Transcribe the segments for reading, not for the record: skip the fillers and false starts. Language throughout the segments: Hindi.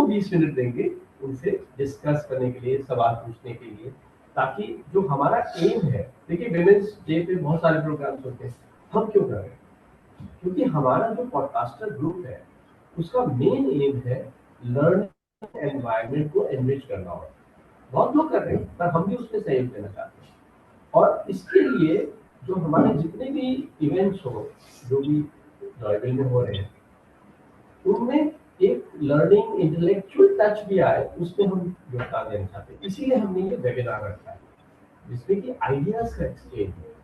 20 मिनट देंगे उनसे डिस्कस करने के लिए, सवाल पूछने के लिए, ताकि जो हमारा एम है, देखिए विमेंस डे पे बहुत सारे प्रोग्राम्स होते हैं, हम क्यों कर रहे हैं? क्योंकि हमारा जो पॉडकास्टर ग्रुप है उसका मेन एम है लर्निंग एनवायरनमेंट को एनरिच करना होगा। बहुत लोग कर रहे हैं पर हम भी उसमें सहयोग देना चाहते हैं, और इसके लिए जो हमारे जितने भी इवेंट्स हो, जो भी जॉयविल में हो रहे हैं, उनमें एक लर्निंग इंटेलेक्चुअल टच भी आए, उसमें हम योगदान देना चाहते हैं। इसीलिए हमने ये वेबिनार रखा है जिसमें कि आइडियाज का एक्सचेंज है।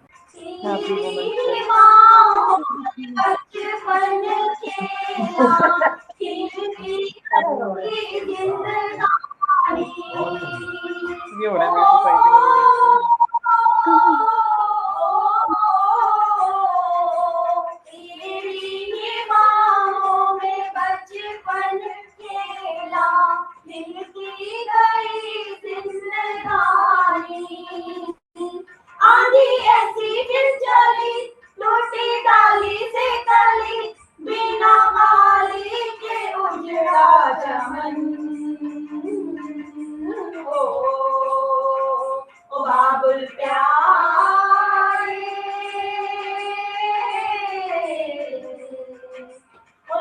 ये हो रहा है मेरी सोसाइटी में। आंधी ऐसी फिर चली, लूटी डाली से कली, बिना माली के उजड़ा चमन। ओ बाबुल प्यारे, ओ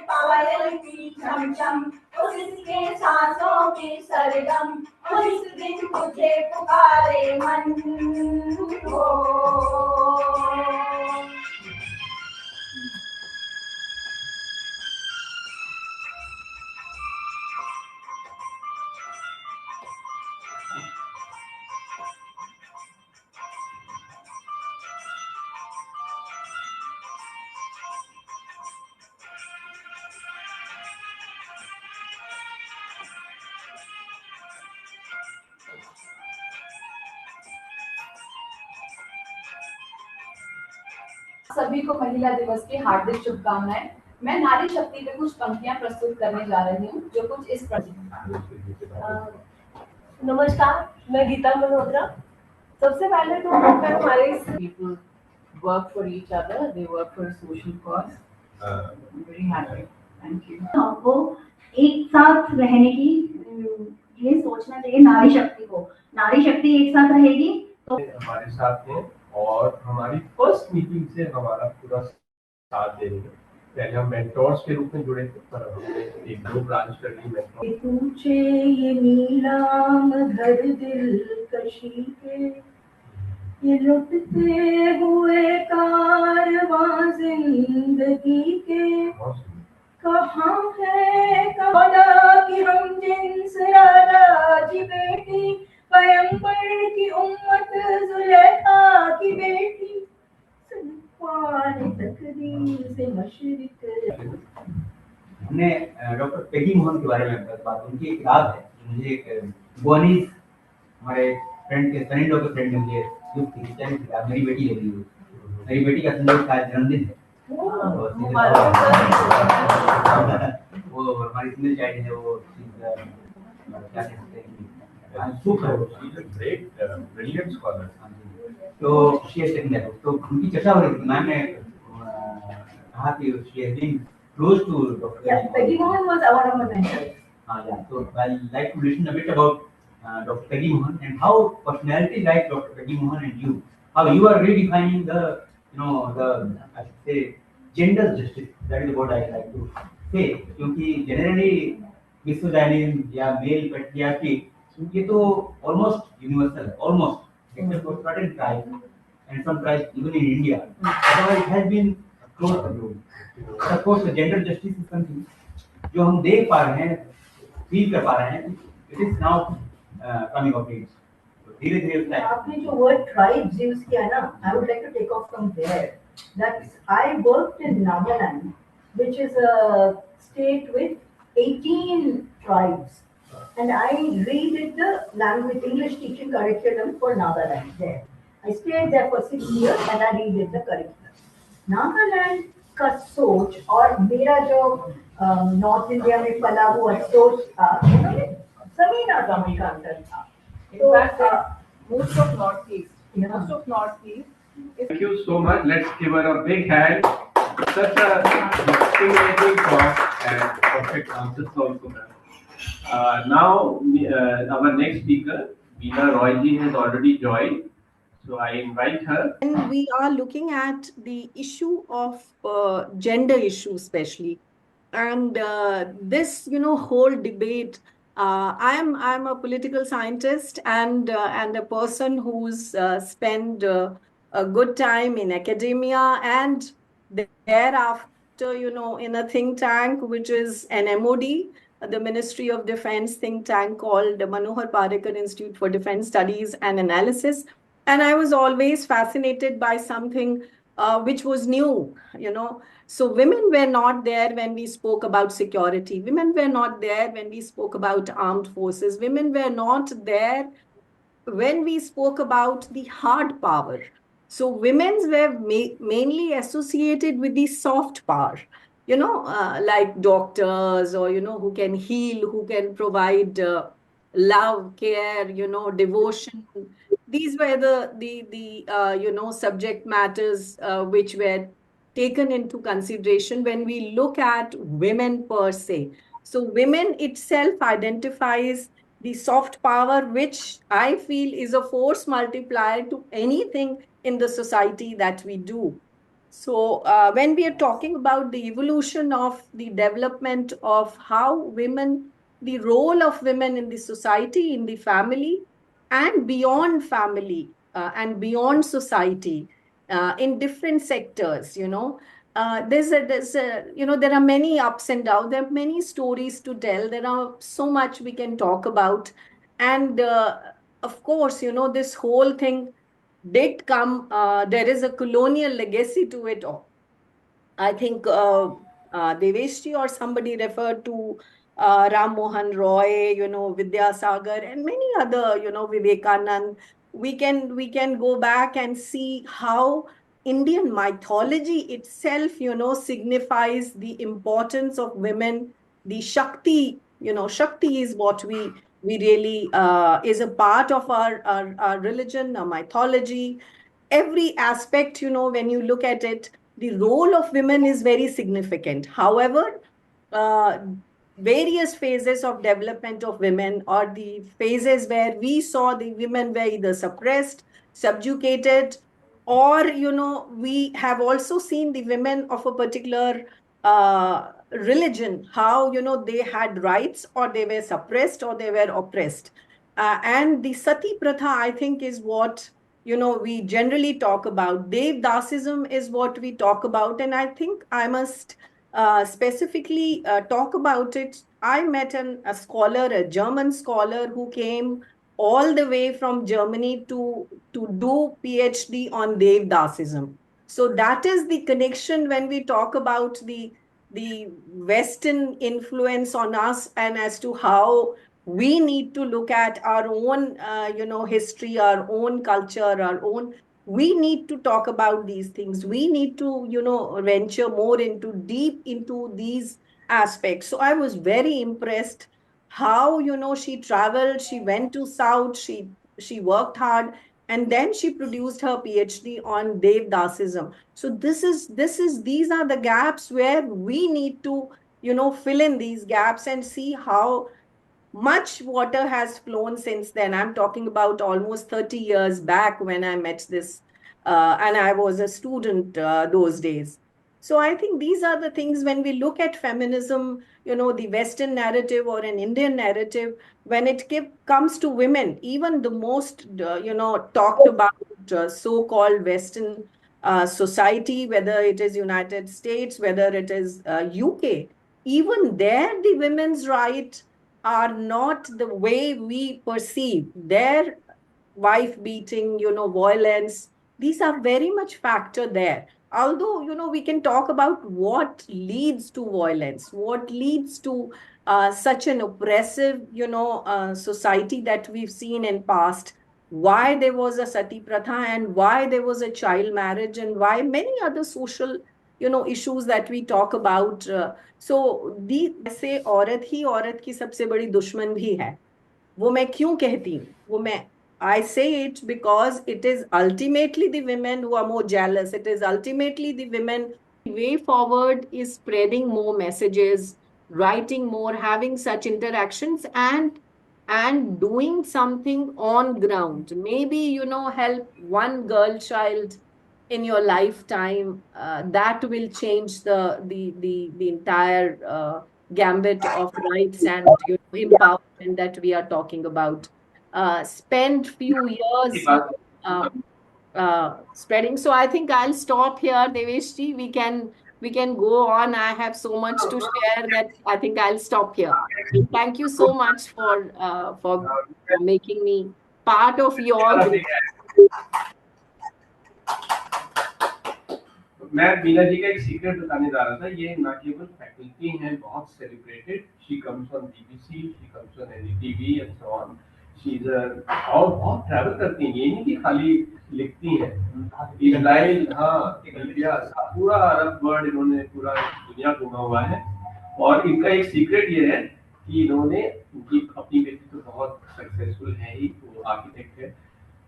पायल की चमचम, उसके सांसों की सरगम, इस दिन मुझे पुकारे मन हो। सभी को महिला दिवस की हार्दिक शुभकामनाएं। मैं नारी शक्ति पे कुछ पंक्तियां प्रस्तुत करने जा रही हूँ जो कुछ इस प्रकार। नमस्कार, मैं गीता मल्होत्रा। सबसे पहले तो हमारे People work for each other, they work for a social cause. I'm very happy. Thank you. हमको एक साथ रहने की ये सोचना चाहिए। नारी शक्ति को, नारी शक्ति एक साथ रहेगी तो हमारे साथ हैं, और हमारी फर्स्ट मीटिंग से हमारा पूरा साथ दे रही है। पहले हम मेंटोर्स के रूप में जुड़े थे, पर हमने एक दो ब्रांच कर ली मेंटोर। पूछे ये नीलाम घर दिल कशी के, ये लुटते हुए कारवां जिंदगी के, कहाँ है कौना की हम जिन्स राजी बेटी, पैगंबर की उम्मत जुलेखा की बेटी, तकदीर से मशरिक। हमने डॉक्टर पेगी मोहन के बारे में बात, उनकी एक किताब है, मुझे एक गोनीज हमारे फ्रेंड के फ्रेंड ऑफ फ्रेंड ने मुझे गिफ्ट की किताब, मेरी बेटी ले ली। मेरी बेटी का संदेश का जन्मदिन है, वो हमारी सिंगल चाइल्ड है, वो क्या कहते हैं, ग्रेट ब्रिलियंट स्कॉलर। तो शी हैज टेकन दैट। तो उनकी चर्चा हो रही थी, मैम ने कहा कि she has been close to Dr. Peggy Mohan was one of my mentors. Yeah. So I'd like to listen a bit about Dr. Peggy Mohan and how personality like Dr. Peggy Mohan and you, how you are redefining the, the I should say gender justice. That is what I like to say. क्योंकि generally misogynism या male patriarchy ये तो almost universal, almost except for certain tribes and some tribes even in India. Otherwise it has been close to you. Of course, gender justice is something जो हम देख पा रहे हैं, फील कर पा रहे हैं, it is now coming of age. धीरे धीरे उसका आपने जो word tribes use किया ना, I would like to take off from there. That's I worked in Nagaland, which is a state with 18 tribes, and I redid the language English teaching curriculum for Nagaland there. I stayed there for 6 years and I redid the curriculum. Nagaland का सोच और मेरा जो नॉर्थ इंडिया में पला हुआ सोच था, जमीन आसमान का अंतर था। Most of Northeast. Thank you so much. Let's give her a big hand. Such a stimulating talk and perfect answers also, ma'am. Now, our next speaker, Veena Roy ji, has already joined. So I invite her. And we are looking at the issue of gender issue, especially. And this, whole debate. I'm a political scientist and a person who's spent a good time in academia and thereafter, in a think tank, which is an MOD, the Ministry of Defense think tank called the Manohar Parrikar Institute for Defense Studies and Analysis. And I was always fascinated by something which was new, So women were not there when we spoke about security. Women were not there when we spoke about armed forces. Women were not there when we spoke about the hard power. So women's were mainly associated with the soft power, like doctors or, who can heal, who can provide love, care, devotion. These were the subject matters which were taken into consideration when we look at women per se. So women itself identifies the soft power, which I feel is a force multiplier to anything in the society that we do. So when we are talking about the evolution of the development of how women, the role of women in the society, in the family, and beyond family and beyond society, in different sectors, there are many ups and downs. There are many stories to tell. There are so much we can talk about. And of course, this whole thing did come, there is a colonial legacy to it all. I think Deveshji or somebody referred to Ram Mohan Roy, Vidyasagar, and many other, Vivekanand. We can go back and see how Indian mythology itself, signifies the importance of women. The Shakti, Shakti is what we really is a part of our religion, our mythology. Every aspect, when you look at it, the role of women is very significant. However, uh, various phases of development of women, or the phases where we saw the women were either suppressed, subjugated, or we have also seen the women of a particular religion, how they had rights, or they were suppressed, or they were oppressed. And the sati pratha, I think, is what we generally talk about. Devdasism is what we talk about, and I think I must specifically talk about it. I met a scholar, a German scholar, who came all the way from Germany to do PhD on Devdasism. So that is the connection when we talk about the Western influence on us, and as to how we need to look at our own, history, our own culture, our own. We need to talk about these things. We need to, venture more into deep into these aspects. So I was very impressed how, she traveled, she went to South, she worked hard, and then she produced her PhD on Devdasism. So these are the gaps where we need to, fill in these gaps and see how much water has flown since then. I'm talking about almost 30 years back when I met this, and I was a student those days. So I think these are the things when we look at feminism, the Western narrative or an Indian narrative, when it comes to women, even the most, talked about so-called Western society, whether it is United States, whether it is UK, even there the women's right are not the way we perceive. Their wife beating, violence, these are very much factor there. Although, we can talk about what leads to violence, what leads to such an oppressive, society that we've seen in past, why there was a sati pratha, and why there was a child marriage, and why many other social, issues that we talk about. सो दी ऐसे औरत की सबसे बड़ी दुश्मन भी है. वो मैं क्यों कहती हूँ? वो मैं I say it because it is ultimately the women who are more jealous. It is ultimately the women. The way forward is spreading more messages, writing more, having such interactions, and doing something on ground. Maybe, you know, help one girl child in your lifetime. That will change the entire gambit of rights and, you know, empowerment that we are talking about. Spend few years, you know, spreading. So I think I'll stop here, Deveshji. We can go on. I have so much to share that I think I'll stop here. And thank you so much for making me part of your group. मैं मीना जी का एक सीक्रेट बताने जा रहा था। ये ना केवल फैकल्टी हैं बहुत celebrated, she comes on BBC, she comes on NDTV and so on, she is और बहुत ट्रैवल करती हैं। ये नहीं कि खाली लिखती हैं, इजराइल, हाँ, इंडिया, पूरा अरब वर्ल्ड इन्होंने पूरा दुनिया घूमा हुआ है। और इनका एक सीक्रेट ये है कि इन्होंने, इनकी अपनी बेटी तो बहुत सक्सेसफुल है ही, वो आर्किटेक्ट है,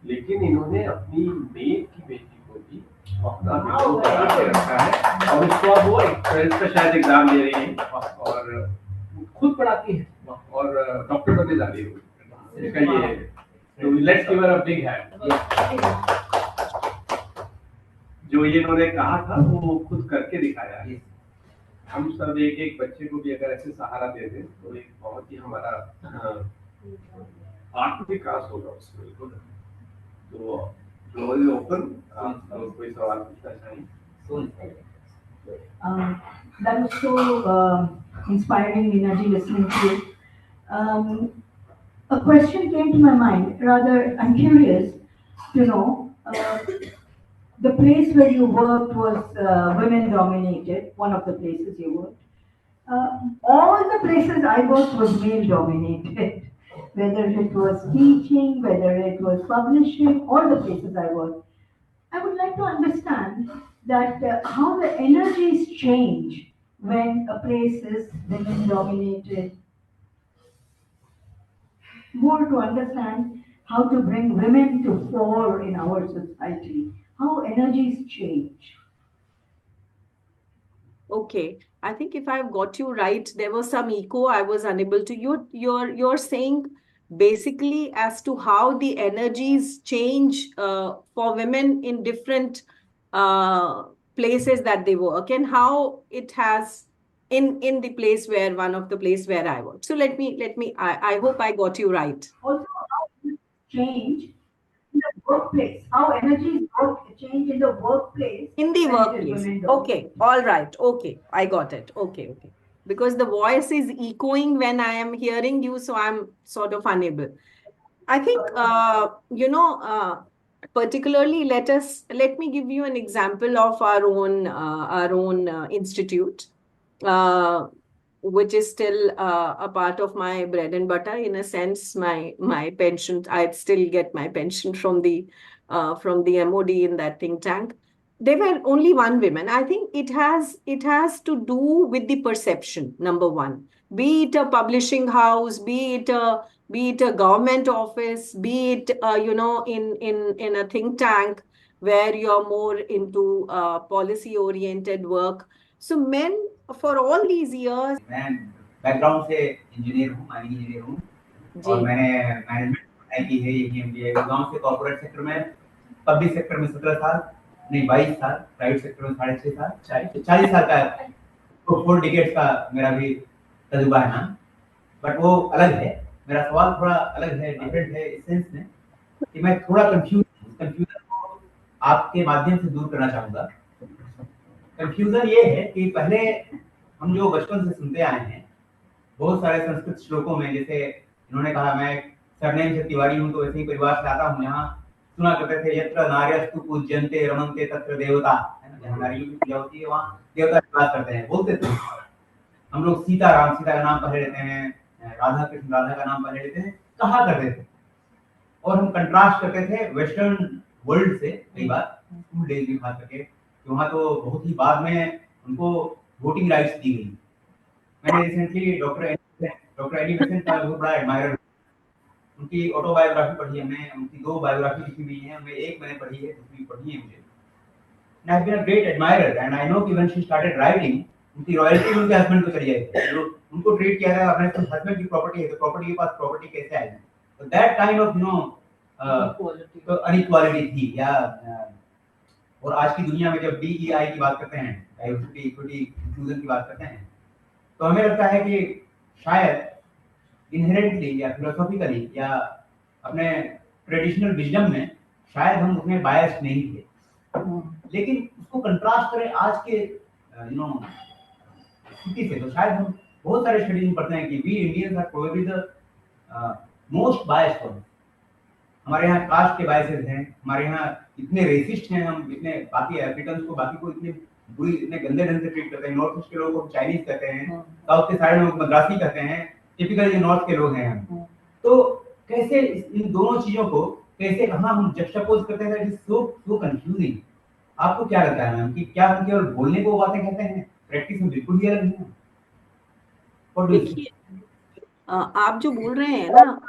लेकिन इन्होंने अपनी मेट की बेटी को भी अपना बिल्कुल बना के रखा है। और उसको अब वो 12th का शायद एग्जाम दे रही है और खुद पढ़ाती है और डॉक्टर बनने जा रही है। इसका ये है, तो let's give her a big hand. जो ये इन्होंने कहा था वो खुद करके दिखाया है। हम सब एक एक बच्चे को भी अगर ऐसे सहारा दे दें तो एक बहुत ही हमारा आत्म विकास होगा उसमें। तो फ्लोर इज ओपन, आप कोई सवाल पूछना चाहिए? That was so inspiring, Meena ji, listening to you. A question came to my mind. Rather, I'm curious to know, the place where you worked was women dominated, one of the places you worked. All the places I worked was male dominated. Whether it was teaching, whether it was publishing, all the places I worked. I would like to understand that how the energies change when a place is women dominated. More to understand how to bring women to fore in our society, how energies change. Okay, I think if I've got you right, there was some echo. I was unable to. You're saying basically as to how the energies change for women in different places that they work, and how it has in the place where one of the place where I work. So let me. I hope I got you right. Also, how it change in the workplace, how energies change in the workplace. In the when it is workplace. women Okay, dominated. all right. Okay, I got it. Okay. Because the voice is echoing when I am hearing you, so I'm sort of unable. I think, particularly let me give you an example of our own institute, which is still a part of my bread and butter. In a sense, my pension, I'd still get my pension from the MOD in that think tank. There were only one woman. I think it has to do with the perception, number one. Be it a publishing house, be it a government office, be it in a think tank where you're more into policy oriented work. So men for all these years. मैं बैकग्राउंड से इंजीनियर हूँ, माइनिंग इंजीनियर हूँ, और मैंने मैनेजमेंट पढ़ाई की है यही एमबीए। गांव से कॉर्पोरेट सेक्टर में, पब्लिक सेक्टर में 17 साल नहीं 22 साल, प्राइवेट सेक्टर में 6.5 साल, 40 साल का, तो 4 डिकेड्स का मेरा भी तजुर्बा है ना। बट वो अलग है, मेरा सवाल थोड़ा अलग है, डिफरेंट है इस सेंस में कि मैं थोड़ा कंफ्यूजन को आपके माध्यम से दूर करना चाहूँगा। कंफ्यूजन ये है कि पहले हम जो बचपन से सुनते आए हैं बहुत सारे संस्कृत श्लोकों में, जैसे इन्होंने कहा मैं सरनेम से तिवारी हूँ तो ऐसे ही परिवार से आता हूँ, यहाँ सुना करते थे यत्र नार्यस्तु पूज्यन्ते रमन्ते तत्र देवता, है ना, जहाँ नारियों की पूजा होती है वहाँ देवता निवास करते हैं, बोलते थे। हम लोग सीता का नाम पहले लेते हैं, राधा कृष्ण राधा का नाम पहले लेते हैं, कहा करते थे। और हम कंट्रास्ट करते थे वेस्टर्न वर्ल्ड से कई बार स्कूल डेज में, खास करके वहाँ तो बहुत ही बाद में उनको वोटिंग राइट्स दी गई। मैंने रिसेंटली डॉक्टर एनी बेसेंट का बहुत बड़ा एडमायरर, उनकी ऑटोबायोग्राफी पढ़ी है, मैं उनकी 2 बायोग्राफी लिखी हुई है, मैं एक मैंने पढ़ी है, दूसरी पढ़ी है मुझे। I have been a great admirer and I know कि when she started writing, उनकी रॉयल्टी उनके हस्बैंड को चली जाती है, उनको ट्रीट किया जाएगा अपने हस्बैंड की प्रॉपर्टी है तो प्रॉपर्टी के पास प्रॉपर्टी कैसे आएगी, तो दैट काइंड ऑफ तो अनइक्वालिटी थी या और आज की दुनिया में जब DEI की बात करते हैं, डाइवर्सिटी इक्विटी इंक्लूजन की बात करते हैं, तो हमें लगता है कि शायद इनहेरेंटली या फिलोसॉफिकली या अपने ट्रेडिशनल विजडम में शायद हम उतने बायस्ड नहीं थे, लेकिन उसको कंट्रास्ट करें आज के स्थिति से, तो शायद हम बहुत सारे स्टडीज में पढ़ते हैं कि we Indians are probably the most biased one. हमारे यहाँ कास्ट के बायसेस हैं, हमारे यहाँ इतने रेसिस्ट हैं, हम इतने बाकी अफ्रीकन को बाकी को इतने बुरी इतने गंदे ढंग से ट्रीट करते हैं, नॉर्थ ईस्ट के लोगों को चाइनीज कहते हैं, साउथ के साइड में मद्रासी कहते हैं, टिपिकल ये नॉर्थ के लोग हैं हम। तो कैसे इन दोनों चीजों को कैसे कहाँ हम जस्टिपोज करते हैं, इट इज सो कंफ्यूजिंग। आपको क्या लगता है मैम कि क्या हम केवल बोलने को बातें कहते हैं, प्रैक्टिस में बिल्कुल ही अलग नहीं है? देखिए, आप जो बोल रहे हैं ना,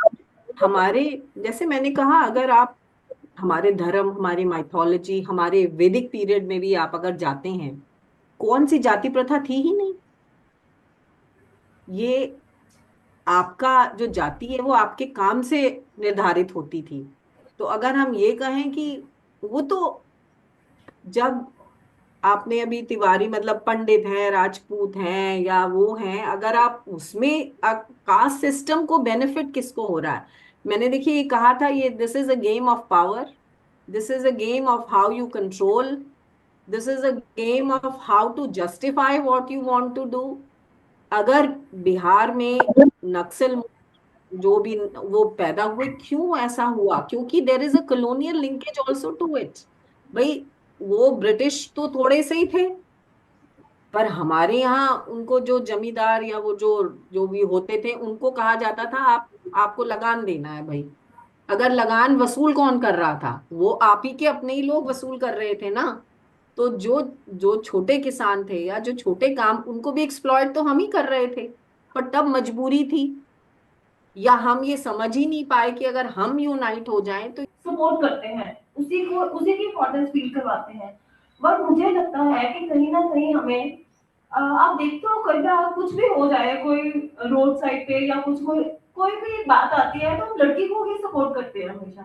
हमारे जैसे मैंने कहा, अगर आप हमारे धर्म, हमारी माइथोलॉजी, हमारे वैदिक पीरियड में भी आप अगर जाते हैं, कौन सी जाति प्रथा थी ही नहीं। ये आपका जो जाति है वो आपके काम से निर्धारित होती थी। तो अगर हम ये कहें कि वो तो जब आपने अभी तिवारी मतलब पंडित हैं, राजपूत हैं या वो हैं, अगर आप उसमें कास्ट सिस्टम को बेनिफिट किसको हो रहा है? मैंने देखिए ये कहा था, ये this is a game of power, this is a game of how you control, this is a game of how to justify what you want to do. अगर बिहार में नक्सल जो भी वो पैदा हुए, क्यों ऐसा हुआ? क्योंकि there is a colonial linkage also to it. भाई वो ब्रिटिश तो थोड़े से ही थे, पर हमारे यहाँ उनको जो जमींदार या वो जो जो भी होते थे उनको कहा जाता था आपको लगान देना है भाई। अगर लगान वसूल कौन कर रहा था? वो आप ही के अपने ही लोग वसूल कर रहे थे ना। तो जो जो छोटे किसान थे या जो छोटे काम, उनको भी एक्सप्लॉइट तो हम ही कर रहे थे। पर तब मजबूरी थी, या हम ये समझ ही नहीं पाए कि अगर हम यूनाइट हो जाएं तो सपोर्ट करते हैं, उसी की इम्पोर्टेंस फील करवाते हैं। बट मुझे लगता है कि कहीं ना कहीं हमें आप देखते हो कई बार कुछ भी हो जाए, कोई रोड साइड पे या कुछ कोई भी बात आती है तो हम लड़की को ही सपोर्ट करते हैं हमेशा।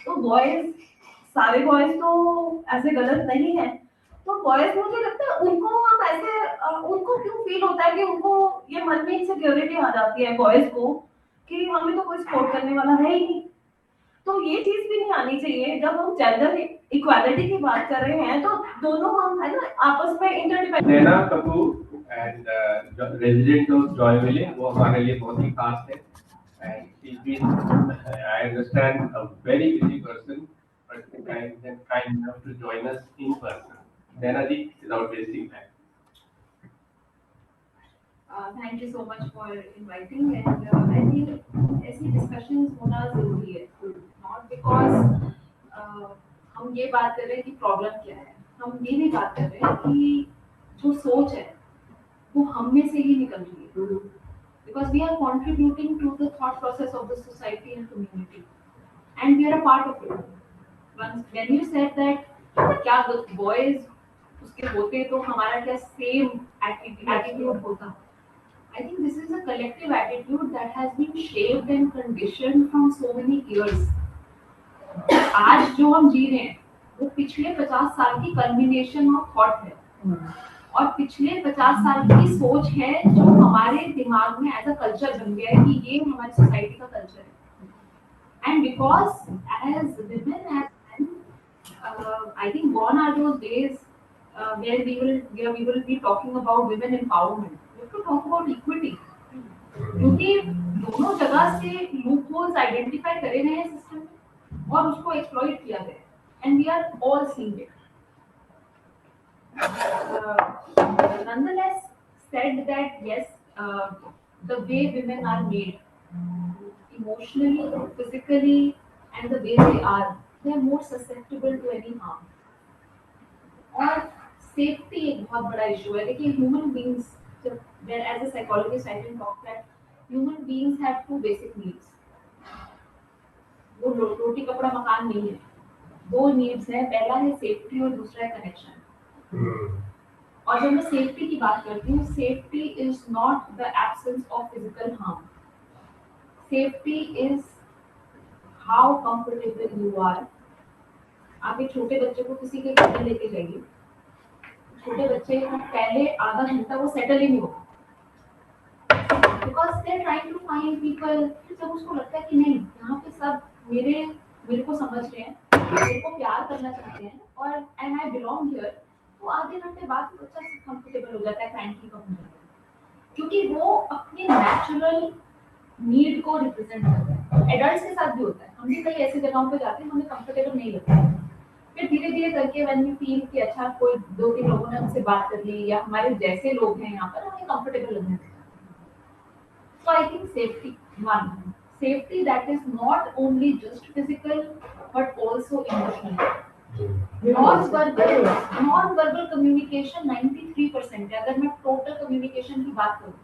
तो बॉयज, सारे बॉयज तो ऐसे गलत नहीं है। तो बॉयज मुझे लगता है उनको हम ऐसे उनको क्यों फील होता है कि उनको ये मन में इनसिक्योरिटी आ जाती है बॉयज को कि हमें तो कोई सपोर्ट करने वाला है ही नहीं। तो ये चीज भी नहीं आनी चाहिए। जब हम जेंडर इक्वालिटी की बात कर रहे हैं तो दोनों हम है ना आपस में interdependent. Naina Kapoor and resident of Joyville, वो हमारे लिए बहुत ही खास है। And she is been, I understand, a very busy person, but kind enough to join us in person. Naina ji, without wasting time. Thank you so much for inviting, and I think ऐसी discussions होना जरूरी है, not because हम ये बात कर रहे हैं कि प्रॉब्लम क्या है, हम ये भी बात कर रहे हैं कि जो सोच है वो हम में से ही निकल रही है, because we are contributing to the thought process of the society and community, and we are a part of it. When you said that क्या boys उसके होते तो हमारा क्या same attitude होता, I think this is a collective attitude that has been shaped and conditioned from so many years. आज जो हम जी रहे हैं वो पिछले 50 साल की कल्मिनेशन ऑफ थॉट है, और पिछले 50 साल की सोच है जो हमारे दिमाग में एज अ कल्चर बन गया है कि ये हमारी सोसाइटी का कल्चर है। And because as women as I think gone are those days where we will be talking about women empowerment. We have to talk about equity. क्योंकि दोनों जगह से लूपहोल्स आइडेंटिफाई करे गए हैं सिस्टम में और उसको एक्सप्लॉइट किया गया है, and we are all seeing it. Nonetheless said that yes, the way women are made emotionally, physically, and the way they are more susceptible to any harm. और सेफ्टी एक बहुत बड़ा इशू है। देखिए human beings, as a psychologist I can talk that human beings have two basic needs. वो रोटी कपड़ा मकान नहीं है, दो नीड्स है, पहला है सेफ्टी और दूसरा है कनेक्शन। और जब मैं सेफ्टी की बात करती हूँ, safety is not the absence of physical harm, safety is how comfortable you are. आप एक छोटे बच्चे को किसी के घर में लेके जाइए, छोटे बच्चे को पहले आधा घंटा वो सेटल ही नहीं होगा, because they are trying to find people. जब उसको लगता है कि नहीं, यहाँ पे सब मेरे को समझ रहे हैं, मेरे को प्यार करना चाहते हैं और एंड आई बिलोंग हियर, तो आधे घंटे बाद बच्चा कंफर्टेबल हो जाता है, फ्रेंडली हो जाता है, क्योंकि वो अपने नेचुरल नीड को रिप्रेजेंट करता है। एडल्ट्स के साथ भी होता है, हम भी कई ऐसी जगहों पे जाते हैं हमें कंफर्टेबल नहीं लगता है, फिर धीरे धीरे करके व्हेन वी फील कि अच्छा कोई 2-3 लोगों ने हमसे बात कर ली या हमारे जैसे लोग हैं यहाँ पर, हमें कंफर्टेबल लगने लगता है। So I think safety that is not only just physical but also emotional. Non-verbal communication 93% है। अगर मैं total communication की बात करूँ,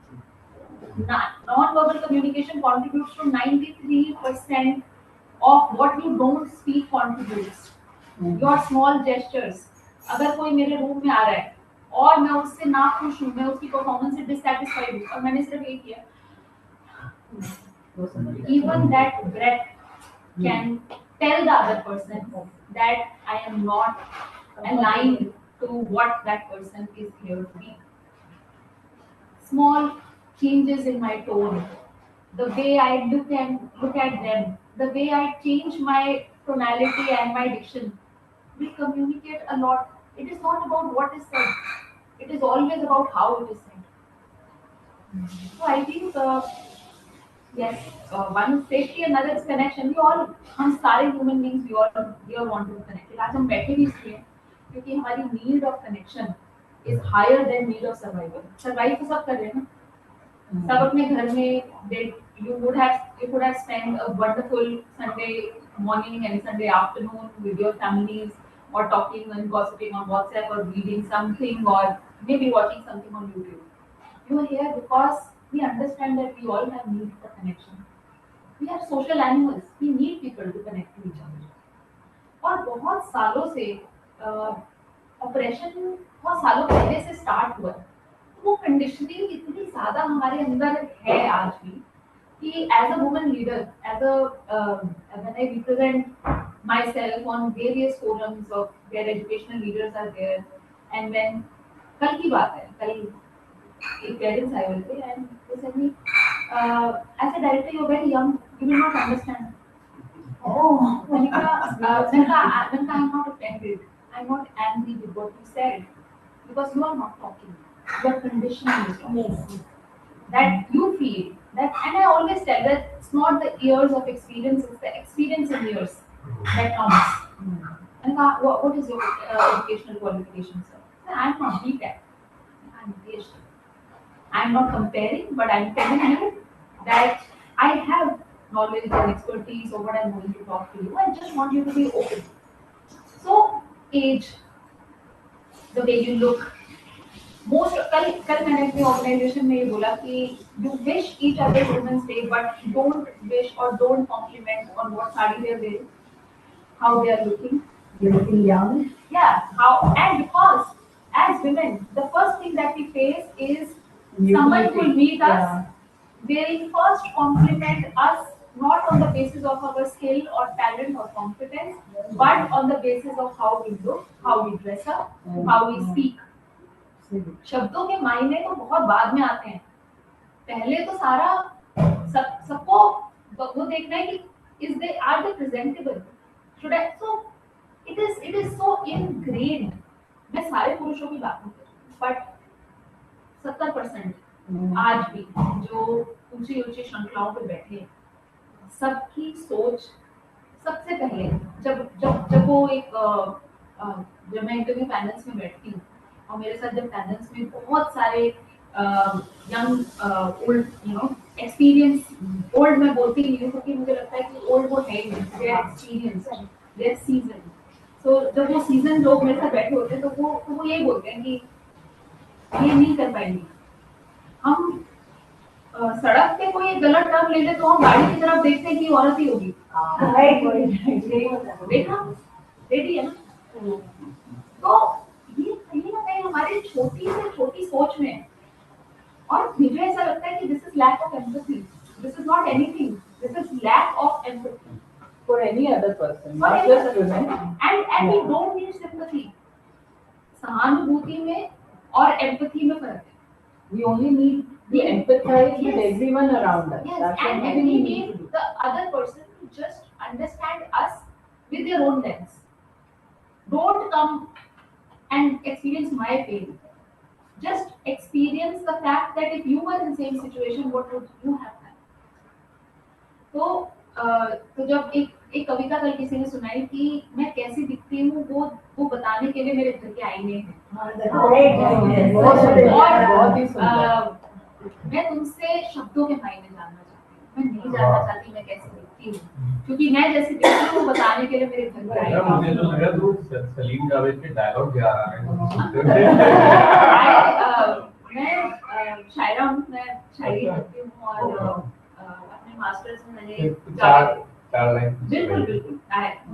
non-verbal communication contributes to 93% of what you don't speak contributes. Your small gestures. अगर कोई मेरे रूम में आ रहा है और मैं उससे ना खुश हूँ, मैं उसकी परफॉर्मेंस से डिससैटिस्फाइड हूँ और मैंने सिर्फ ये किया, even that breath can tell the other person that I am not aligned to what that person is here to be. Small changes in my tone, the way I look at them, the way I change my tonality and my diction will communicate a lot. It is not about what is said, it is always about how it is said. So I think yes, one is safety, another is connection. हम सारे human beings, we all want to be connected. आज हम बैठे भी इसलिए हैं क्योंकि हमारी need of connection is higher than need of survival. Survive तो सब कर रहे हैं ना, सब अपने घर में, you could have spent a wonderful Sunday morning and Sunday afternoon with your families, or talking and gossiping on WhatsApp, or reading something, or maybe watching something on YouTube. You are here because we understand that we all have need for connection. We are social animals. We need people to connect to each other. और बहुत सालों से ऑपरेशन बहुत सालों पहले से स्टार्ट हुआ है, वो कंडीशनिंग इतनी ज्यादा हमारे अंदर है आज भी कि as a woman leader, as a when I represent myself on various forums of where educational leaders are there, and when कल की बात है, कल एक पेरेंट्स आए हुए थे and they said me, as a director you're very young, you will not understand. मैंने कहा I'm not offended, I'm not angry with what you said, because you are not talking, you are conditioning yourself. That you feel that, and I always tell that it's not the years of experience, it's the experience in years that counts. And what is your educational qualification, sir? I'm not BTech, I'm PhD. I'm not comparing, but I'm telling you that I have knowledge and expertise over what I'm going to talk to you. I just want you to be open. So, age, the way you look, कल मैंने अपने ऑर्गेनाइजेशन में ये बोला कि you wish each other's women's day, but don't wish or don't compliment on what saree they're wearing, how they are looking. You're looking young. Yeah, how, and because as women, the first thing that we face is someone will meet us, will first compliment us not on the basis of our skill or talent or competence, but on the basis of how we look, how we dress up, how we speak. शब्दों के मायने तो बहुत बाद में आते हैं, पहले तो सारा सबको वो देखना है कि are they presentable, should I, so it is so ingrained. मैं सारे पुरुषों की बात नहीं कर रही, but 70% आज भी जो ऊंची ऊंची श्रृंखलाओं पे बैठे, सबकी सोच सबसे पहले जब वो एक जब मैं इंटरव्यू पैनल्स में बैठती हूँ और मेरे साथ जब पैनल्स में बहुत सारे यंग ओल्ड एक्सपीरियंस, ओल्ड मैं बोलती नहीं हूँ क्योंकि मुझे लगता है कि ओल्ड वो है ही नहीं, they are experience, they are season. तो जब वो सीजन लोग मेरे साथ बैठे होते हैं तो वो यही बोलते हैं कि ये नहीं कर पाएंगे हम। सड़क पे कोई गलत टर्न ले ले तो हम गाड़ी की तरफ देखते हैं कि औरत ही होगी, देखा रेडी है ना। तो ये कहीं ना कहीं हमारी छोटी से छोटी सोच में है। और मुझे ऐसा लगता है कि this is lack of empathy, this is not anything, this is lack of empathy For any other person, for not any just other women. person. And we don't need sympathy. सहानुभूति में और एम्पैथी में फर्क है। We only need to empathize with Yes. everyone around us. Yes, That's and what we we need need to do. the other person to just understand us with their own lens. Don't come and experience my pain. Just experience the fact that if you were in the same situation, what would you have done? तो जब एक कविता कल किसी ने सुनाई कि मैं कैसी दिखती हूँ, वो बताने के लिए मेरे घर के आईने हैं। बहुत ही सुंदर। मैं तुमसे शब्दों के मायने जानना चाहती हूँ, मैं नहीं जानना चाहती मैं कैसी दिखती हूँ, क्योंकि मैं जैसी दिखती हूँ वो बताने के लिए मेरे घर के आईने हैं। मुझे तो लगा तू सलीम जावेद के डायलॉग भी आ रहा है। मैं शायरा हूँ, मैं शायरी करती हूँ और अपने मास्टर्स में मैंने चार लाइन बिल्कुल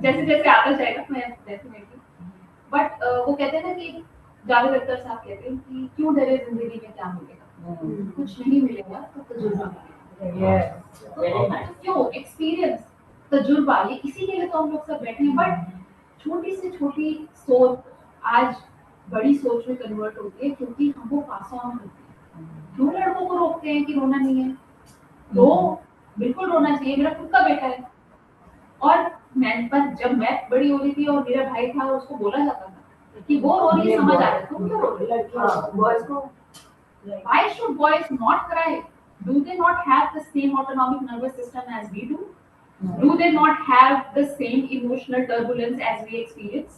जैसे जैसे आता जाएगा मैं डेफिनेटली। बट वो कहते हैं ना कि जावेद अख्तर साहब कहते हैं कि क्यों डरे जिंदगी में क्या मिलेगा, कुछ नहीं मिलेगा तो तजुर्बा मिलेगा। तो क्यों एक्सपीरियंस, तजुर्बा, ये इसी के लिए तो हम लोग सब बैठे हैं। बट छोटी से छोटी सोच आज बड़ी सोच में कन्वर्ट होती है, क्योंकि हम वो पास ऑन करते हैं। क्यों लड़कों को रोकते हैं कि रोना नहीं है? बिल्कुल रोना चाहिए, मेरा खुद का बेटा है। और पर जब मैं बड़ी हो रही थी और मेरा भाई था, उसको बोला जाता था कि वो रो रही है, समझ आ रहा है, तुम क्यों रो रही हो? Why should boys not cry? Do they not have the same autonomic nervous system as we do? Do they not have the same emotional turbulence as we experience?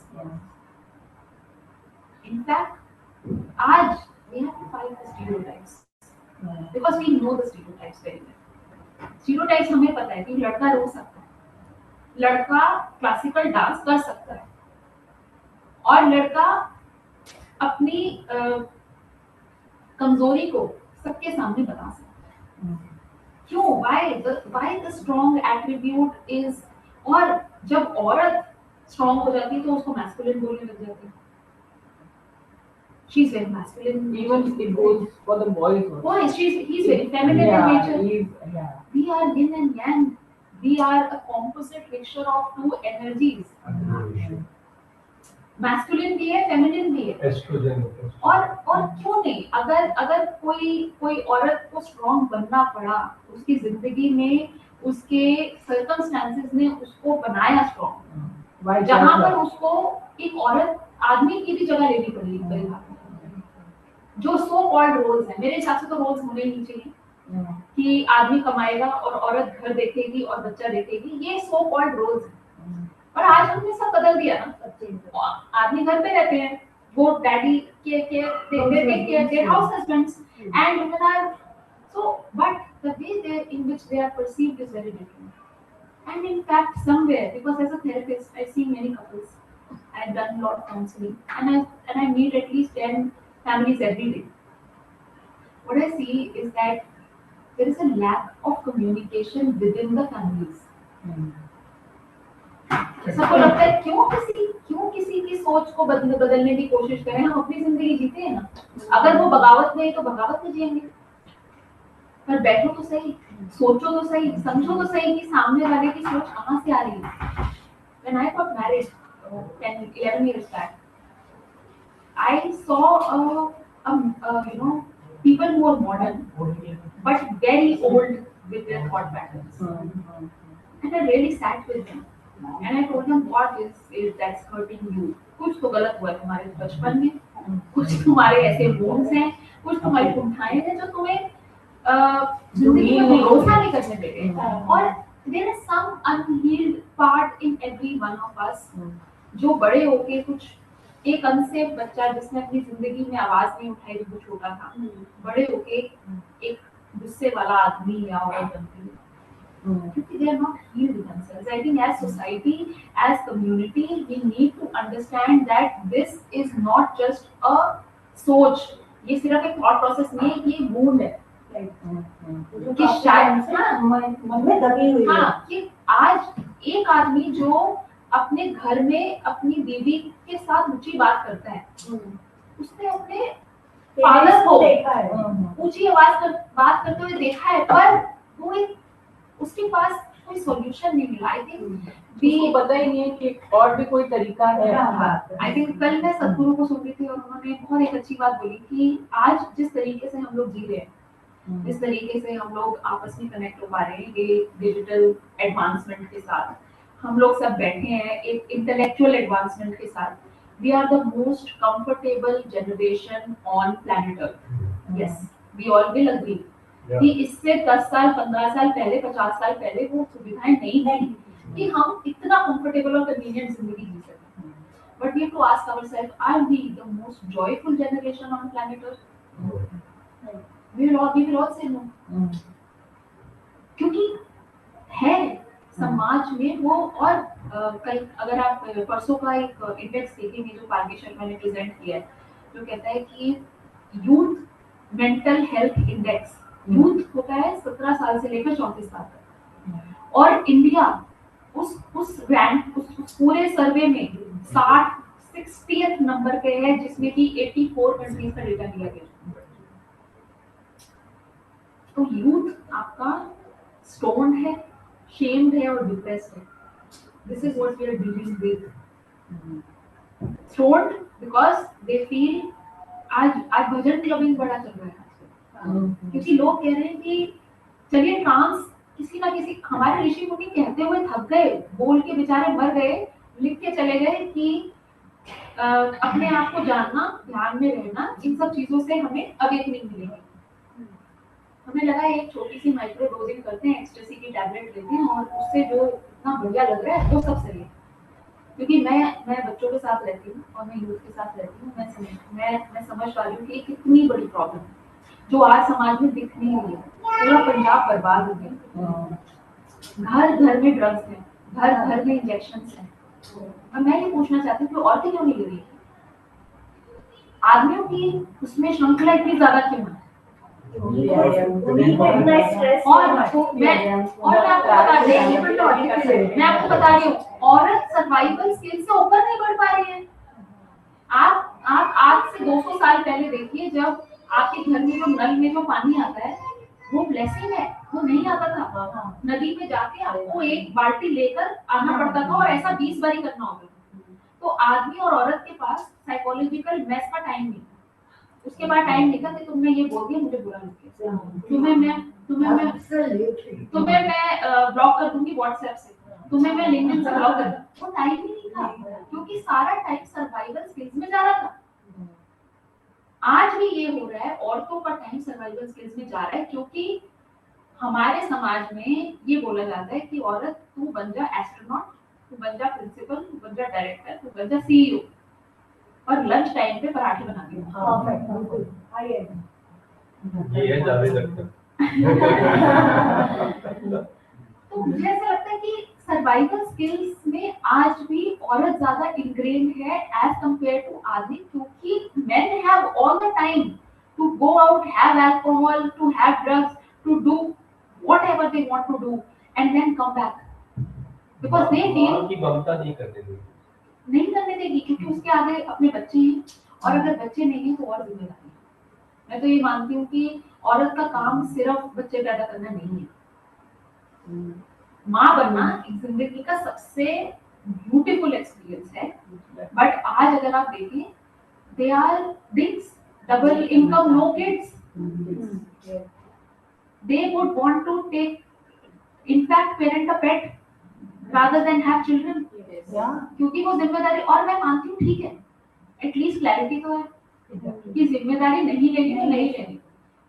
In fact, आज we have to fight the stereotypes because we know the stereotypes very well. Stereotypes हमें पता है कि लड़का रो सकता है, लड़का क्लासिकल डांस कर सकता है, और लड़का अपनी कमजोरी को सबके सामने बता सकता है। क्यों? Why the strong attribute is, और जब औरत स्ट्रॉन्ग हो जाती है तो उसको मैस्कुलिन बोलने लग जाती है। She's very masculine. Even it goes for the boys also. Boys, he's very feminine in nature. Yeah. We are yin and yang. We are a composite mixture of two energies. Masculine भी है, feminine भी है। एस्ट्रोजन। और क्यों नहीं? अगर कोई औरत को स्ट्रॉन्ग बनना पड़ा, उसकी जिंदगी में उसके सर्कमस्टेंसेस ने उसको बनाया स्ट्रॉन्ग, जहाँ पर उसको एक औरत आदमी की भी जगह लेनी पड़ेगी कई बार। जो सो कॉल्ड रोल्स हैं, मेरे हिसाब से तो रोल्स होने ही चाहिए कि आदमी कमाएगा और औरत घर देखेगी और बच्चा देखेगी, ये सो कॉल्ड रोल्स हैं। और आज हमने सब बदल दिया ना, आदमी घर पे रहते हैं, वो डैडी के care their house husbands, and women are so, but the way in which they are perceived is very different. And in fact, somewhere, because as a therapist, I see many couples, I've done a lot of counseling, and I meet at least 10 families every day. What I see is that there is a lack of communication within the families. सबको लगता है क्यों किसी की सोच को बदलने की कोशिश करें, हम अपनी जिंदगी जीते हैं ना। अगर वो बगावत में है तो बगावत में जिएंगे, पर बैठो तो सही, सोचो तो सही, समझो तो सही कि सामने वाले की सोच कहाँ से आ रही है। When I got married 11 years back, I saw people who are modern but very old with their thought patterns, and I really sat with them and I told them what is that's hurting you. कुछ तो गलत हुआ है तुम्हारे बचपन में, कुछ तुम्हारे ऐसे wounds हैं, कुछ तुम्हारी कुंठाएं हैं जो तुम्हें जिंदगी में भरोसा नहीं करने दे रहे। और there is some unhealed part in every one of us, जो बड़े होके कुछ एक अनसेफ बच्चा जिसने अपनी जिंदगी में आवाज नहीं उठाई जब वो छोटा था, बड़े होके एक गुस्से वाला आदमी या औरत बनती है, क्योंकि they are not healed themselves. I think as society, as community, we need to understand that this is not just a सोच, ये सिर्फ एक thought process नहीं है, ये wound है कि शायद मन में दबी हुई है। कि आज एक आदमी जो अपने घर में अपनी बीवी के साथ ऊंची बात करता है, उसने अपने फादर को देखा है। ऊंची आवाज कर बात करते हुए देखा है, पर वो एक उसके पास कोई सॉल्यूशन नहीं मिला। आई थिंक उसको पता ही नहीं है कि और भी कोई तरीका है। आई थिंक कल मैं सदगुरु को सुन रही थी और उन्होंने बहुत एक अच्छी बात बोली कि आज जिस तरीके से हम लोग जी रहे हैं, जिस तरीके से हम लोग आपस में कनेक्ट हो पा रहे हैं ये डिजिटल एडवांसमेंट के साथ, हम लोग सब बैठे हैं एक इंटेलेक्चुअल एडवांसमेंट के साथ, we are the most comfortable generation on planet Earth. Yes, we all will agree कि इससे 10 साल 15 साल पहले 50 साल पहले वो सुविधाएं नहीं थी कि हम इतना कंफर्टेबल और कन्वीनियंट जिंदगी जी सकें। But we have to ask ourself, are we the most joyful generation on planet Earth? we will all say no, क्योंकि है समाज में वो। और कल अगर आप परसों का एक इंडेक्स देखेंगे जो पारगे शर्मा ने प्रेजेंट किया है, जो कहता है कि youth mental health index, youth होता है 17 साल से लेकर 34 साल तक, और इंडिया उस रैंक उस पूरे सर्वे में 60th नंबर पे है, जिसमें कि 84 कंट्रीज का डेटा दिया गया। तो यूथ आपका स्टोन है, शेम्ड है और डिप्रेस्ड है। This is what we are dealing with. Stoned because they feel आज भजन क्लबिंग बड़ा चल रहा है आजकल, क्योंकि लोग कह रहे हैं कि चलिए ट्रांस किसी ना किसी, हमारे ऋषि मुनि कहते हुए थक गए, बोल के बेचारे मर गए, लिख के चले गए कि अपने आप को जानना, ध्यान में रहना, इन सब चीजों से हमें अवेकनिंग मिलेगी। हमें लगा एक छोटी सी माइक्रो डोजिंग करते हैं, एक्सटेसी की टैबलेट लेते हैं और उससे जो इतना बढ़िया लग रहा है वो सब सही है। क्योंकि मैं बच्चों के साथ रहती हूँ और मैं यूथ के साथ रहती हूँ, मैं समझ पा रही हूँ कि कितनी बड़ी प्रॉब्लम है जो आज समाज में दिख नहीं रही है। पूरा पंजाब बर्बाद हो गया, घर घर में ड्रग्स है, घर घर में इंजेक्शंस हैं। और मैं ये पूछना चाहती हूँ कि औरतें क्यों नहीं ले रही, आदमियों की उसमें श्रृंखला इतनी ज्यादा क्यों है? मैं आपको बता रही हूँ, औरत सर्वाइवल स्किल से ऊपर नहीं बढ़ पा रही है। आप आज से 200 साल पहले देखिए, जब आपके घर में जो नल में जो पानी आता है वो ब्लेसिंग है, वो नहीं आता था। नदी में जाके आपको एक बाल्टी लेकर आना पड़ता था और ऐसा 20 बार ही करना होता था। तो आदमी और औरत के पास साइकोलॉजिकल मैस का टाइम नहीं, उसके बाद टाइम निकला कि तुमने ये बोल दिया मुझे बुरा लग गया, तुम्हें मैं ब्लॉक कर दूंगी व्हाट्सएप से, तुम्हें मैं लिंक्डइन से ब्लॉक कर दूंगी। वो टाइम ही नहीं था, क्योंकि सारा टाइम सर्वाइवल स्किल्स में जा रहा था। आज भी ये हो रहा है, औरतों का टाइम सर्वाइवल स्किल्स में जा रहा है, क्योंकि हमारे समाज में ये बोला जाता है कि औरत तू बन जा एस्ट्रोनॉट, तू बन जा प्रिंसिपल, तू बन जा डायरेक्टर, तू बन जा सीईओ, और लंच टाइम पे पराठे बना के ये है जावेद अख्तर। तो मुझे ऐसा लगता है कि सर्वाइवल स्किल्स में आज भी औरत ज्यादा इंग्रेन्ड है एज कंपेयर टू आदमी, क्योंकि men have all the time to go out, have alcohol, to have drugs, to do whatever they want to do and then come back, because they feel की ममता नहीं करने देगी, क्योंकि उसके आगे अपने बच्चे हैं, और अगर बच्चे नहीं हैं तो और जिम्मेदारी है। मैं तो ये मानती हूँ कि औरत का काम सिर्फ बच्चे पैदा करना नहीं है। माँ बनना एक जिंदगी का सबसे ब्यूटीफुल एक्सपीरियंस है, बट आज अगर आप देखें, they are this double income, no kids, they would want to take in fact parent a pet rather than have children, क्योंकि वो जिम्मेदारी, और मैं मानती हूँ ठीक है, एटलीस्ट क्लैरिटी तो है कि जिम्मेदारी नहीं लेनी तो नहीं लेनी।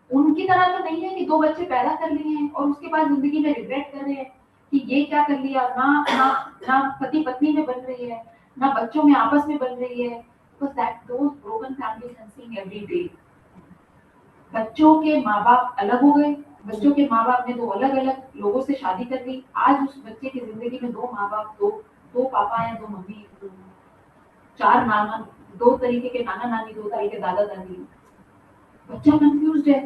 उनकी तरह तो नहीं है कि 2 बच्चे पैदा कर लिए हैं और उसके बाद जिंदगी में रिग्रेट कर रहे हैं कि ये क्या कर लिया, ना पति पत्नी में बन रही है, ना बच्चों में आपस में बन रही है, because that those broken families I'm seeing every day। बच्चों के माँ बाप अलग हो गए, बच्चों के माँ बाप ने 2 अलग अलग लोगों से शादी कर ली। आज उस बच्चे की जिंदगी में 2 माँ बाप, 2 पापा हैं, 2 मम्मी, 4 नाना, 2 तरीके के नाना नानी, 2 तरीके के दादा दादी। बच्चा कंफ्यूज्ड है,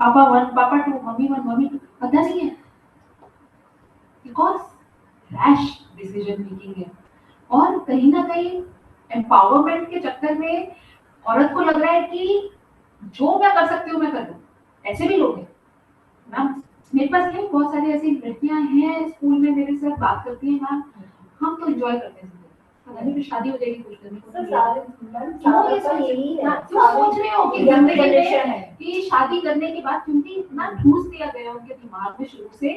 पापा 1, पापा 2, मम्मी 1, मम्मी 2, पता नहीं है, बिकॉज रैश डिसीजन मेकिंग है। और कहीं ना कहीं एम्पावरमेंट के चक्कर में औरत को लग रहा है कि जो मैं कर सकती हूँ मैं कर दूँ। ऐसे भी लोग हैं मैम, मेरे पास क्या बहुत सारी ऐसी लड़कियां हैं स्कूल में मेरे साथ बात करती हैं मैम, हम तो एंजॉय करते हैं जिंदगी, पता नहीं फिर शादी हो जाएगी कुछ करने सर को। सारे का यही है, क्यों सोच रहे हो कि यंग जिंदगी जनरेशन में है। कि शादी करने के बाद, क्योंकि इतना ठूस दिया गया है उनके दिमाग में शुरू से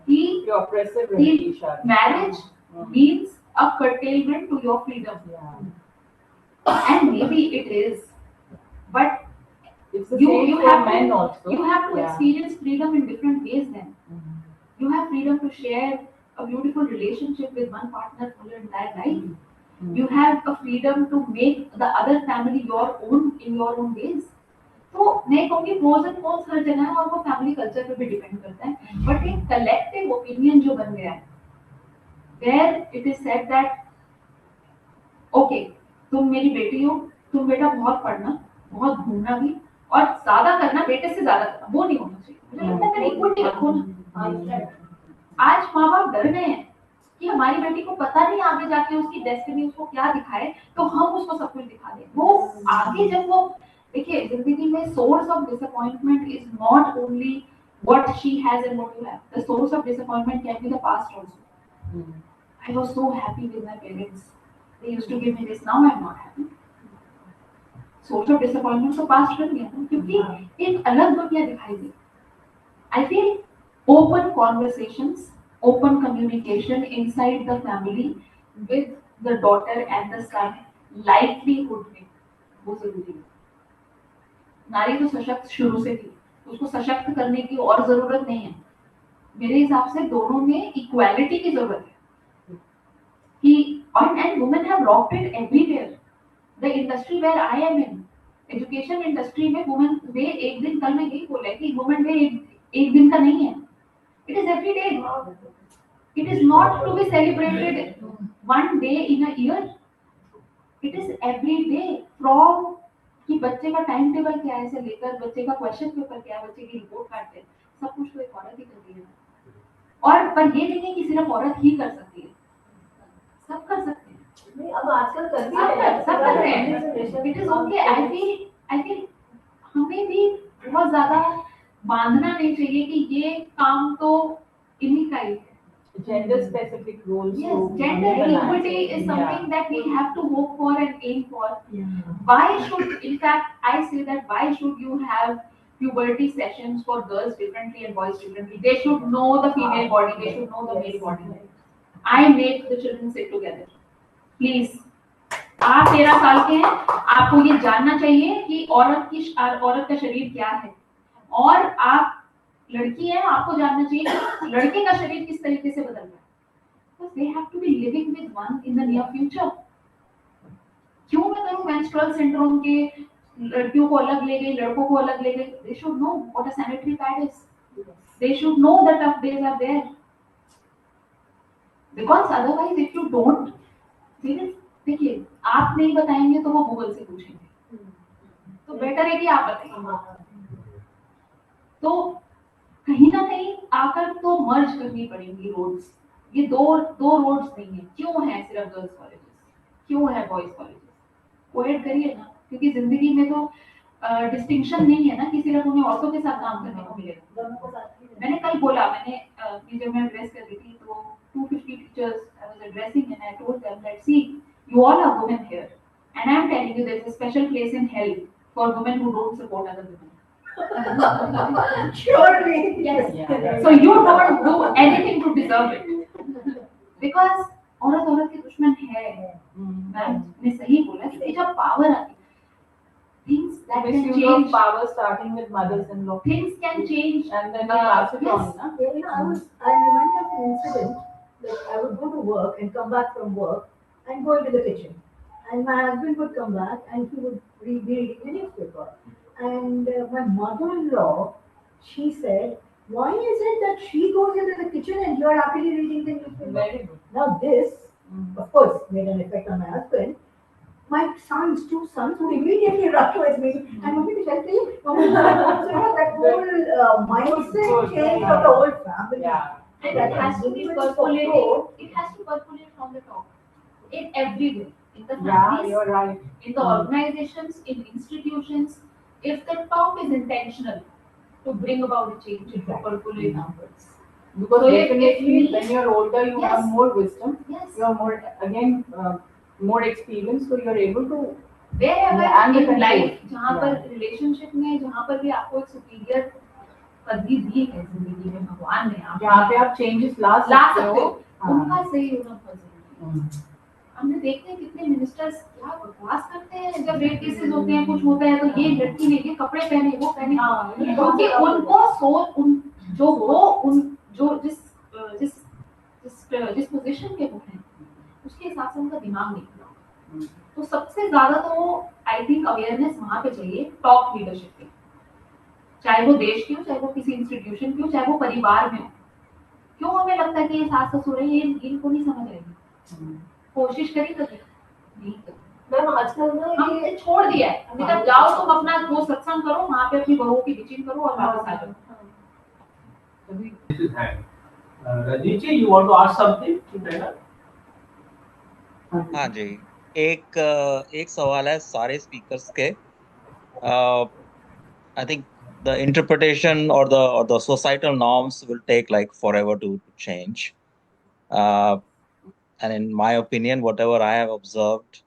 कि ऑपरेसिव रहेगी शादी। marriage means a curtailment to your freedom. And maybe it is, but It's the you same you for have men to also. you have to Yeah. experience freedom in different ways. Then you have freedom to share a beautiful relationship with one partner for your entire life. You have a freedom to make the other family your own in your own ways. तो मैं कहूँगी pros and cons हर जगह है और वो फैमिली कल्चर पे भी डिपेंड करता है, बट एक कलेक्टिव ओपिनियन जो बन गया है where it is said that okay तुम मेरी बेटी हो, तुम बेटा बहुत पढ़ना, बहुत घूमना भी, और ज्यादा करना, बेटे से ज्यादा करना, वो नहीं होना चाहिए। मुझे लगता है कि इक्वलिटी रखो ना। आज माँ बाप डर गए हैं कि हमारी बेटी को पता नहीं आगे जाके उसकी डेस्टिनी उसको क्या दिखाए, तो हम उसको सब कुछ दिखा दें। वो आगे जब वो देखिए जिंदगी में source of disappointment is not only what she has and what you have, the source of disappointment can be the past also. I was so happy with my parents, they used to give me this, now I'm not happy. Source of disappointment तो पास्ट कर दिया ना, क्योंकि एक अलग दुनिया दिखाई दी। I feel open conversations, open communication inside the family with the daughter and the son livelihood में वो जरूरी है। नारी तो सशक्त शुरू से थी, उसको सशक्त करने की और जरूरत नहीं है। मेरे हिसाब से दोनों में इक्वालिटी की जरूरत है कि and women have rocked it everywhere. The industry where I am in, education industry में women day एक दिन, कल मैं यही बोला कि women day एक दिन का नहीं है. It is every day. It is not to be celebrated one day in a year. It is every day from कि बच्चे का टाइम टेबल क्या है से लेकर बच्चे का क्वेश्चन पेपर क्या है, बच्चे की रिपोर्ट कार्ड है, सब कुछ तो एक औरत ही करती है। और पर ये नहीं है कि सिर्फ औरत ही कर सकती है, सब कर सकते हैं। नहीं, अब आजकल कर भी सब कर रहे हैं। It is okay. I feel हमें भी बहुत ज्यादा बांधना नहीं चाहिए कि ये काम तो इन्हीं का ही है। Gender specific roles. Yes, gender equality is something that we have to work for and aim for. Why should, in fact, I say that why should you have puberty sessions for girls differently and boys differently? They should know the female body, they should know the male body. I make the children sit together. Please. आप 13 साल के हैं, आपको ये जानना चाहिए कि औरत का शरीर क्या है, और आप लड़की है, आपको जानना चाहिए कि लड़के का शरीर किस तरीके से बदल रहा है। Because they have to be living with one in the near future. क्यों मैं करूँ menstrual syndrome के लड़कियों को अलग ले गई, लड़कों को अलग ले गई? They should know what a sanitary pad is. They should know that tough days are there. Because otherwise, if you don't, देखिए आप नहीं बताएंगे तो वो गूगल से पूछेंगे, तो बेटर है कि आप बताइए। तो कहीं ना कहीं आकर तो मर्ज करनी पड़ेंगी रोड्स। ये दो रोड्स नहीं है। क्यों है सिर्फ गर्ल्स कॉलेजेस, क्यों है बॉयज कॉलेजेस? कोएड करिए ना, क्योंकि जिंदगी में तो डिस्टिंक्शन नहीं है ना कि सिर्फ उन्हें औरतों के साथ काम करने को मिलेगा। मैंने कल बोला, जब मैं एड्रेस कर रही थी तो 250 teachers I was addressing and I told them that see, you all are women here and I am telling you there is a special place in hell for women who don't support other women. Surely. Yes. Yeah. So you don't do anything to deserve it. Because औरत के दुश्मन है। मैंने सही बोला कि जब पावर आती, things that can Misuse change. of power starting with mothers-in-law. Things can change. And then they pass it yes. on, na? I remember of an incident that I would go to work and come back from work and go into the kitchen. And my husband would come back and he would be reading the newspaper. And my mother-in-law, she said, why is it that she goes into the kitchen and you are happily reading the newspaper? Very good. Now this, of course, made an effect on my husband. My two sons would immediately rush towards me and Mummy, to help you. Mummy, so that whole mindset change of the whole family. Yeah. And it has to be percolated. It has to percolate from the top. In every way. in the Yeah, families, you're right. in the organizations, in institutions, if the talk is intentional to bring about a change, it will percolate outwards. Because So if definitely we- when you're older, you Yes. have more wisdom. Yes. You are more, again, more experience, so you're able to. Wherever Yeah, and the in control. life, जहाँ पर Yeah. रिलेशनशिप में जहाँ पर भी आपको एक सुपीरियर पदवी दी है जिंदगी में भगवान ने आप जहाँ पे आप चेंजेस ला ला सकते सकते हो, हो उनका सही होना बहुत जरूरी है। हमने देखते हैं कितने मिनिस्टर्स क्या बकवास करते हैं जब रेप केसेस होते हैं कुछ होता है तो ये लड़की ने ये कपड़े पहने वो पहने क्योंकि उनको सोच उन जो वो उन जो जिस पोजीशन पे वो हैं उसके हिसाब से उनका दिमाग नहीं खुला। तो सबसे ज्यादा तो आई थिंक अवेयरनेस वहां पे चाहिए टॉप लीडरशिप पे, चाहे वो देश की हो, चाहे वो किसी इंस्टीट्यूशन की हो, चाहे वो परिवार में हो। क्यों हमें लगता है कि ये सास ससुर है, ये इनको नहीं समझ आएगी, कोशिश करी कभी नहीं करी। मैम आजकल ना हमने छोड़ दिया है, हमने कहा जाओ तुम अपना वो सत्संग करो, वहाँ पे अपनी बहुओं की बिचिंग करो और वापस आ जाओ। This is hand. Rajesh ji, you want to ask something to Naina? हाँ जी, एक सवाल है सारे स्पीकर्स के। I think the interpretation or the societal norms will take like forever to change. And in my opinion, whatever I have observed,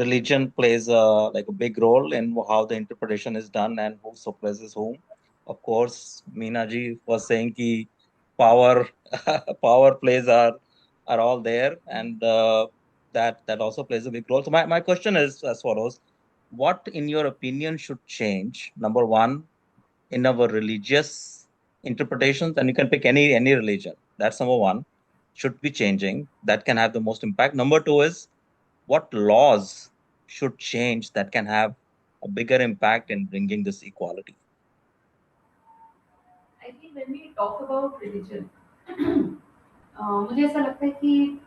religion plays like a big role in how the interpretation is done and who suppresses whom. Of course, Meena ji was saying ki power power plays are all there, and that also plays a big role. So my question is as follows: what, in your opinion, should change? Number one, in our religious interpretations, and you can pick any religion. That's number one. Should be changing. That can have the most impact. Number two is what laws should change that can have a bigger impact in bringing this equality. I think when we talk about religion, मुझे ऐसा लगता है कि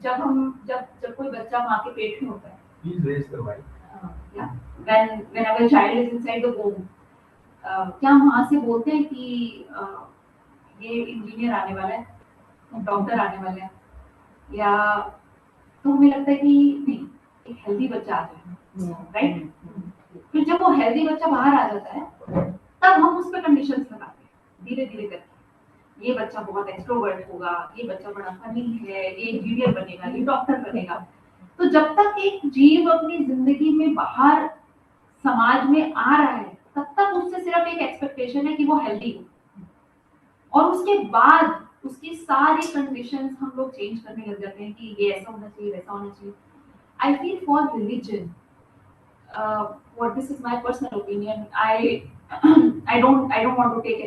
जब कोई बच्चा माँ के पेट में होता है, Please raise the mic. whenever a child is inside the womb, क्या वहाँ से बोलते हैं कि ये इंजीनियर आने वाला है, डॉक्टर आने वाला है, या तो हमें लगता है कि नहीं एक हेल्दी बच्चा आ जाए, राइट? फिर जब वो हेल्दी बच्चा बाहर आ जाता है तब हम उस पर कंडीशंस लगाते हैं धीरे धीरे करके। ये बच्चा बहुत एक्सट्रोवर्ट होगा, ये बच्चा बड़ा फनी है, ये इंजीनियर बनेगा, ये डॉक्टर बनेगा। तो जब तक एक जीव अपनी जिंदगी में बाहर समाज में आ रहा है तब तक उससे सिर्फ एक एक्सपेक्टेशन है कि वो हेल्दी हो, और उसके बाद उसकी सारी कंडीशंस हम लोग चेंज करने लग जाते हैं कि ये ऐसा होना चाहिए, वैसा होना चाहिए। I feel for religion, what this is my personal opinion, I don't want to take